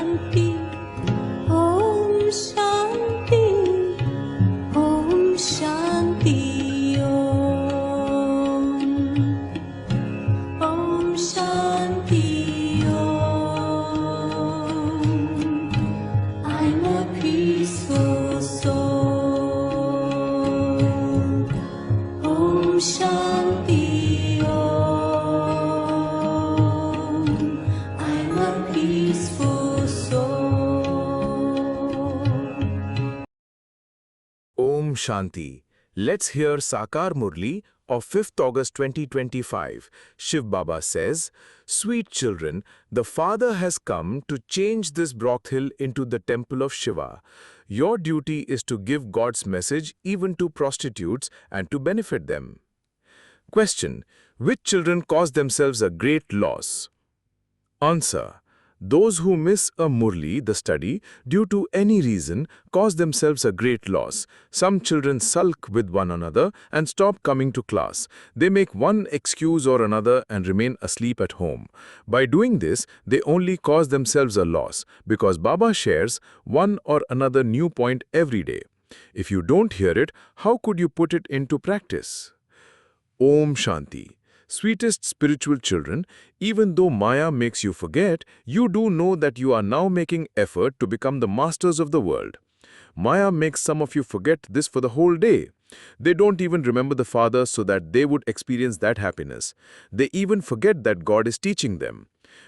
Shanti, Om Shanti, Om Shanti, Om Shanti, Om. I'm a peaceful soul. Om Shanti, Om. I'm a peaceful soul. Om Shanti. Let's hear Sakar Murli of 5th August 2025. Shiv Baba says, "Sweet children, the Father has come to change this brothel into the temple of Shiva. Your duty is to give God's message even to prostitutes and to benefit them." Question: which children cause themselves a great loss? Answer: those who miss a Murli, the study, due to any reason, cause themselves a great loss. Some children sulk with one another and stop coming to class. They make one excuse or another and remain asleep at home. By doing this, they only cause themselves a loss, because Baba shares one or another new point every day. If you don't hear it, how could you put it into practice? Om Shanti. Sweetest spiritual children, even though Maya makes you forget, you do know that you are now making effort to become the masters of the world. Maya makes some of you forget this for the whole day. They don't even remember the Father so that they would experience that happiness. They even forget that God is teaching them.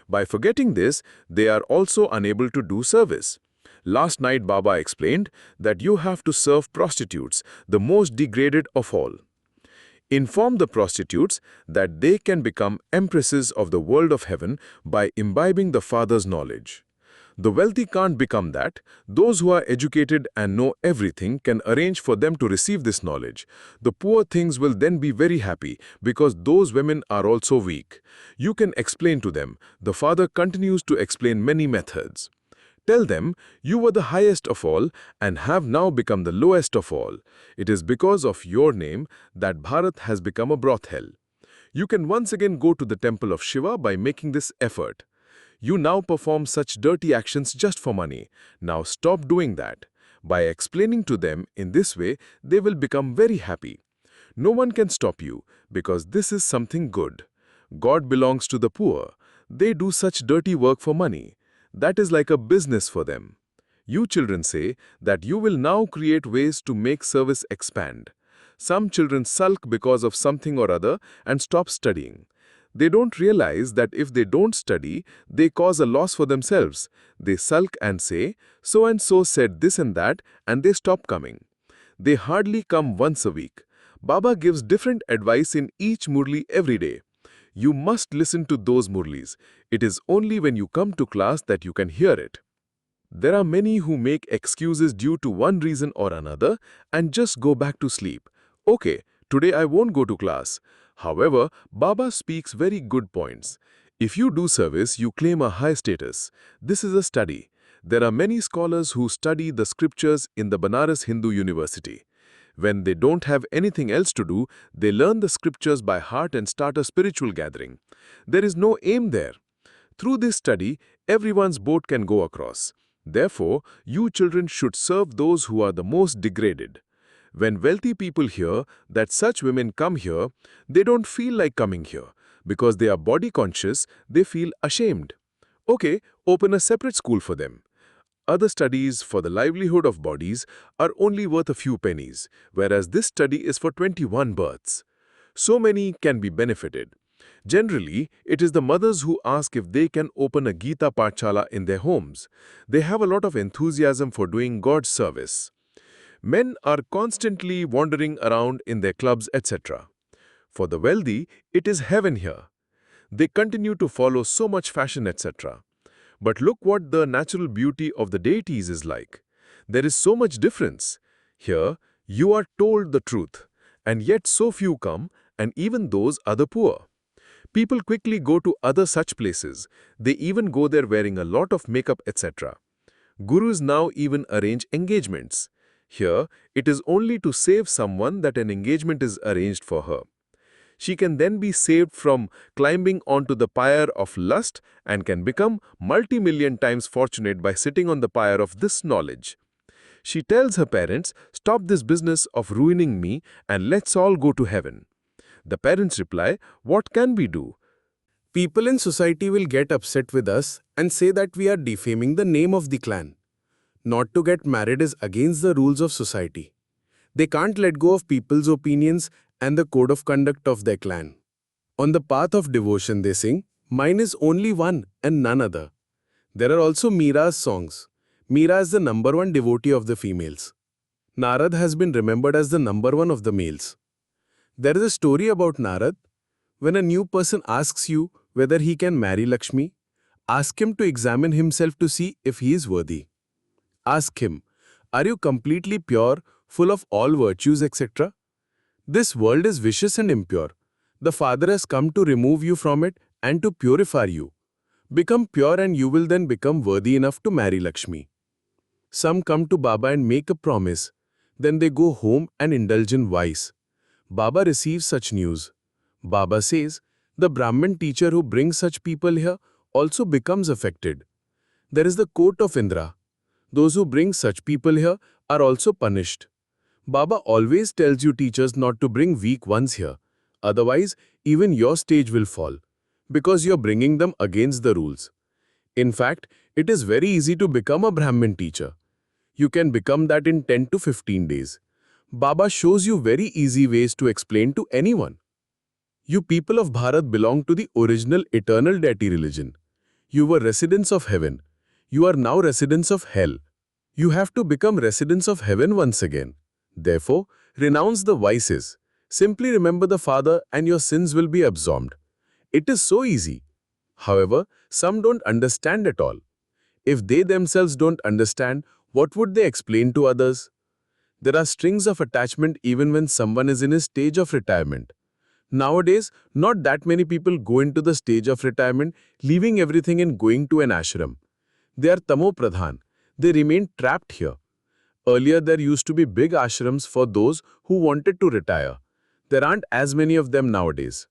By forgetting this, they are also unable to do service. Last night Baba explained that you have to serve prostitutes, the most degraded of all. Inform the prostitutes that they can become empresses of the world of heaven by imbibing the Father's knowledge. The wealthy can't become that. Those who are educated and know everything can arrange for them to receive this knowledge. The poor things will then be very happy because those women are also weak. You can explain to them. The Father continues to explain many methods. Tell them, you were the highest of all and have now become the lowest of all. It is because of your name that Bharat has become a brothel. You can once again go to the temple of Shiva by making this effort. You now perform such dirty actions just for money. Now stop doing that. By explaining to them in this way, they will become very happy. No one can stop you because this is something good. God belongs to the poor. They do such dirty work for money. That is like a business for them. You children say that you will now create ways to make service expand. Some children sulk because of something or other and stop studying. They don't realize that if they don't study, they cause a loss for themselves. They sulk and say, so and so said this and that, and they stop coming. They hardly come once a week. Baba gives different advice in each Murli every day. You must listen to those Murlis. It is only when you come to class that you can hear it. There are many who make excuses due to one reason or another and just go back to sleep. Okay, today I won't go to class. However, Baba speaks very good points. If you do service, you claim a high status. This is a study. There are many scholars who study the scriptures in the Banaras Hindu University. When they don't have anything else to do, they learn the scriptures by heart and start a spiritual gathering. There is no aim there. Through this study, everyone's boat can go across. Therefore, you children should serve those who are the most degraded. When wealthy people hear that such women come here, they don't feel like coming here. Because they are body conscious, they feel ashamed. Okay, open a separate school for them. Other studies for the livelihood of bodies are only worth a few pennies, whereas this study is for 21 births. So many can be benefited. Generally, it is the mothers who ask if they can open a Gita Pathshala in their homes. They have a lot of enthusiasm for doing God's service. Men are constantly wandering around in their clubs, etc. For the wealthy, it is heaven here. They continue to follow so much fashion, etc. But look what the natural beauty of the deities is like. There is so much difference. Here, you are told the truth, and yet so few come, and even those are the poor. People quickly go to other such places. They even go there wearing a lot of makeup, etc. Gurus now even arrange engagements. Here, it is only to save someone that an engagement is arranged for her. She can then be saved from climbing onto the pyre of lust and can become multi-million times fortunate by sitting on the pyre of this knowledge. She tells her parents, "Stop this business of ruining me and let's all go to heaven." The parents reply, "What can we do?" People in society will get upset with us and say that we are defaming the name of the clan. Not to get married is against the rules of society. They can't let go of people's opinions and the code of conduct of their clan. On the path of devotion, they sing, "Mine is only one and none other." There are also Meera's songs. Meera is the number one devotee of the females. Narad has been remembered as the number one of the males. There is a story about Narad. When a new person asks you whether he can marry Lakshmi, ask him to examine himself to see if he is worthy. Ask him, "Are you completely pure, full of all virtues, etc.? This world is vicious and impure. The Father has come to remove you from it and to purify you. Become pure and you will then become worthy enough to marry Lakshmi." Some come to Baba and make a promise. Then they go home and indulge in vice. Baba receives such news. Baba says, the Brahmin teacher who brings such people here also becomes affected. There is the court of Indra. Those who bring such people here are also punished. Baba always tells you teachers not to bring weak ones here. Otherwise, even your stage will fall. Because you're bringing them against the rules. In fact, it is very easy to become a Brahmin teacher. You can become that in 10 to 15 days. Baba shows you very easy ways to explain to anyone. You people of Bharat belong to the original eternal deity religion. You were residents of heaven. You are now residents of hell. You have to become residents of heaven once again. Therefore, renounce the vices. Simply remember the Father and your sins will be absorbed. It is so easy. However, some don't understand at all. If they themselves don't understand, what would they explain to others? There are strings of attachment even when someone is in a stage of retirement. Nowadays, not that many people go into the stage of retirement, leaving everything and going to an ashram. They are tamo pradhan. They remain trapped here. Earlier, there used to be big ashrams for those who wanted to retire. There aren't as many of them nowadays.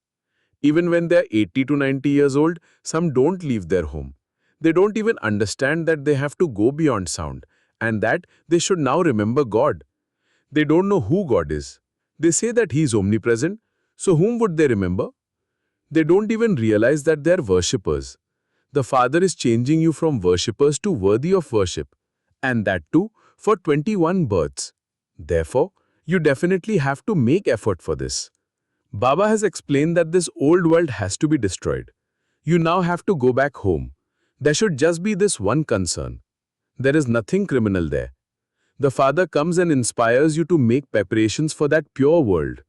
Even when they are 80 to 90 years old, some don't leave their home. They don't even understand that they have to go beyond sound and that they should now remember God. They don't know who God is. They say that He is omnipresent, so whom would they remember? They don't even realize that they are worshippers. The Father is changing you from worshippers to worthy of worship, and that too for 21 births. Therefore, you definitely have to make effort for this. Baba has explained that this old world has to be destroyed. You now have to go back home. There should just be this one concern. There is nothing criminal there. The Father comes and inspires you to make preparations for that pure world.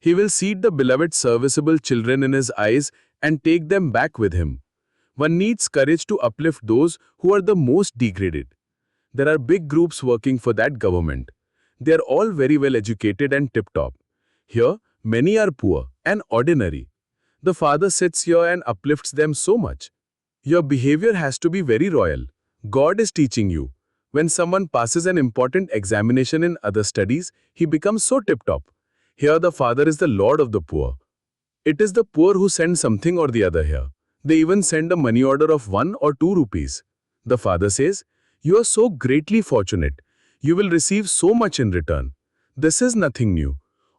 He will seat the beloved serviceable children in His eyes and take them back with Him. One needs courage to uplift those who are the most degraded. There are big groups working for that government. They are all very well educated and tip-top. Here, many are poor and ordinary. The Father sits here and uplifts them so much. Your behavior has to be very royal. God is teaching you. When someone passes an important examination in other studies, he becomes so tip-top. Here the Father is the Lord of the poor. It is the poor who send something or the other here. They even send a money order of 1 or 2 rupees. The Father says, "You are so greatly fortunate. You will receive so much in return." This is nothing new.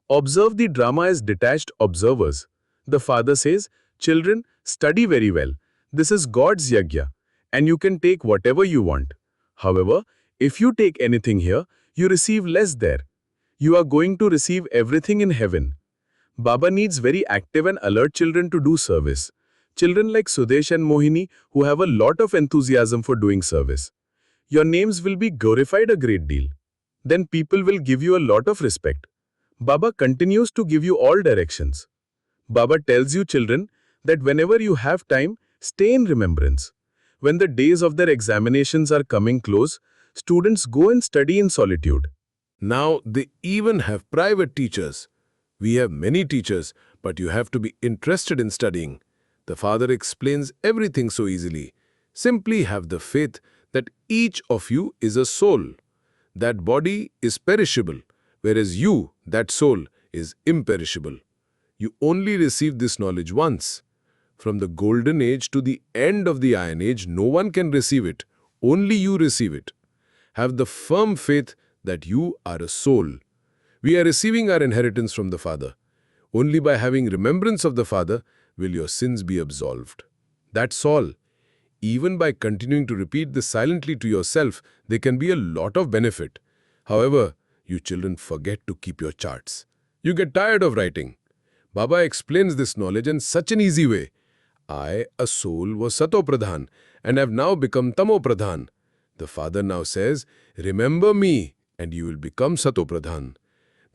Observe the drama as detached observers. The Father says, "Children, study very well. This is God's yajna, and you can take whatever you want. However, if you take anything here, you receive less there. You are going to receive everything in heaven." Baba needs very active and alert children to do service. Children like Sudesh and Mohini who have a lot of enthusiasm for doing service. Your names will be glorified a great deal. Then people will give you a lot of respect. Baba continues to give you all directions. Baba tells you children that whenever you have time, stay in remembrance. When the days of their examinations are coming close, students go and study in solitude. Now they even have private teachers. We have many teachers, but you have to be interested in studying. The Father explains everything so easily. Simply have the faith that each of you is a soul. That body is perishable, whereas you, that soul, is imperishable. You only receive this knowledge once. From the golden age to the end of the iron age, no one can receive it. Only you receive it. Have the firm faith that you are a soul. We are receiving our inheritance from the Father. Only by having remembrance of the Father will your sins be absolved. That's all. Even by continuing to repeat this silently to yourself, there can be a lot of benefit. However, you children forget to keep your charts. You get tired of writing. Baba explains this knowledge in such an easy way. I, a soul, was Sato Pradhan and have now become Tamo Pradhan. The Father now says, remember me and you will become Sato Pradhan.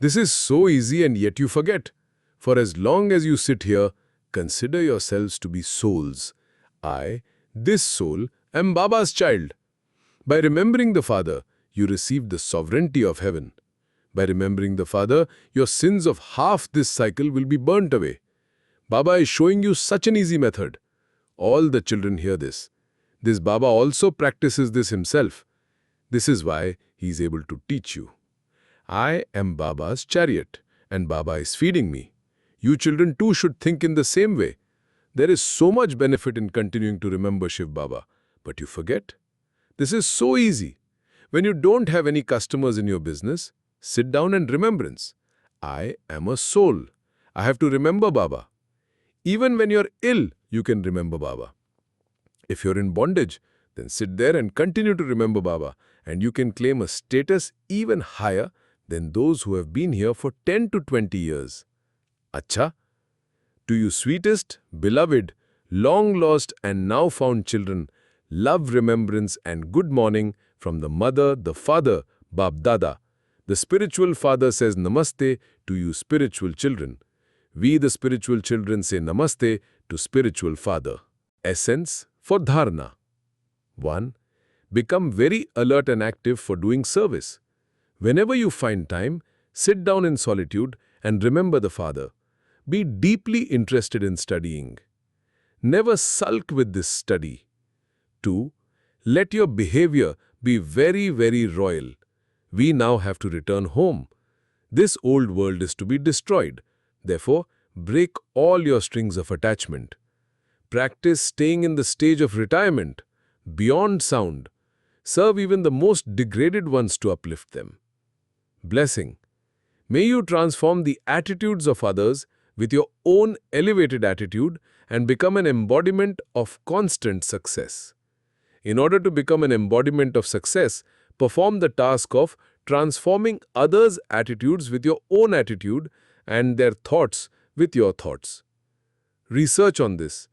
This is so easy and yet you forget. For as long as you sit here, consider yourselves to be souls. I, this soul, am Baba's child. By remembering the Father, you receive the sovereignty of heaven. By remembering the Father, your sins of half this cycle will be burnt away. Baba is showing you such an easy method. All the children hear this. This Baba also practices this himself. This is why he is able to teach you. I am Baba's chariot, and Baba is feeding me. You children too should think in the same way. There is so much benefit in continuing to remember Shiv Baba, but you forget. This is so easy. When you don't have any customers in your business, sit down and remembrance. I am a soul. I have to remember Baba. Even when you're ill, you can remember Baba. If you're in bondage, then sit there and continue to remember Baba, and you can claim a status even higher than those who have been here for 10 to 20 years. Acha? To you sweetest, beloved, long-lost and now found children, love, remembrance and good morning from the mother, the father, Bab Dada. The spiritual father says Namaste to you spiritual children. We the spiritual children say Namaste to spiritual father. Essence for Dharana. 1. Become very alert and active for doing service. Whenever you find time, sit down in solitude and remember the Father. Be deeply interested in studying. Never sulk with this study. 2. Let your behavior be very, very royal. We now have to return home. This old world is to be destroyed. Therefore, break all your strings of attachment. Practice staying in the stage of retirement, beyond sound. Serve even the most degraded ones to uplift them. Blessing. May you transform the attitudes of others with your own elevated attitude and become an embodiment of constant success. In order to become an embodiment of success, perform the task of transforming others' attitudes with your own attitude and their thoughts with your thoughts. Research on this.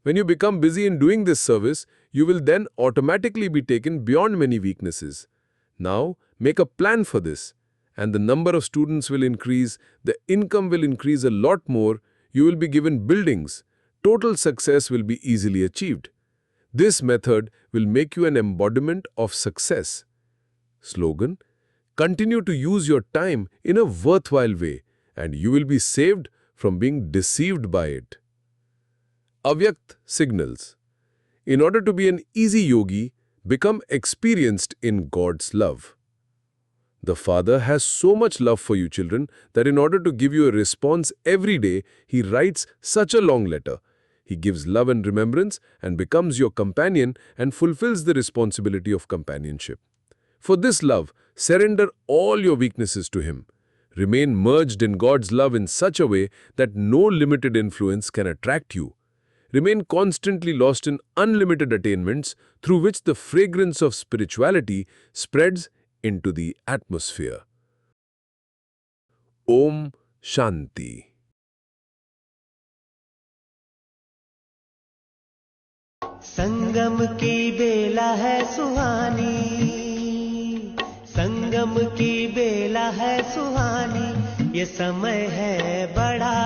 When you become busy in doing this service, you will then automatically be taken beyond many weaknesses. Now, make a plan for this, and the number of students will increase, the income will increase a lot more, you will be given buildings, total success will be easily achieved. This method will make you an embodiment of success. Slogan: continue to use your time in a worthwhile way, and you will be saved from being deceived by it. Avyakt signals. In order to be an easy yogi, become experienced in God's love. The Father has so much love for you children that in order to give you a response every day, He writes such a long letter. He gives love and remembrance and becomes your companion and fulfills the responsibility of companionship. For this love, surrender all your weaknesses to Him. Remain merged in God's love in such a way that no limited influence can attract you. Remain constantly lost in unlimited attainments through which the fragrance of spirituality spreads into the atmosphere. Om Shanti. संगम की बेला है सुहानी, संगम की बेला है सुहानी, ये समय है बड़ा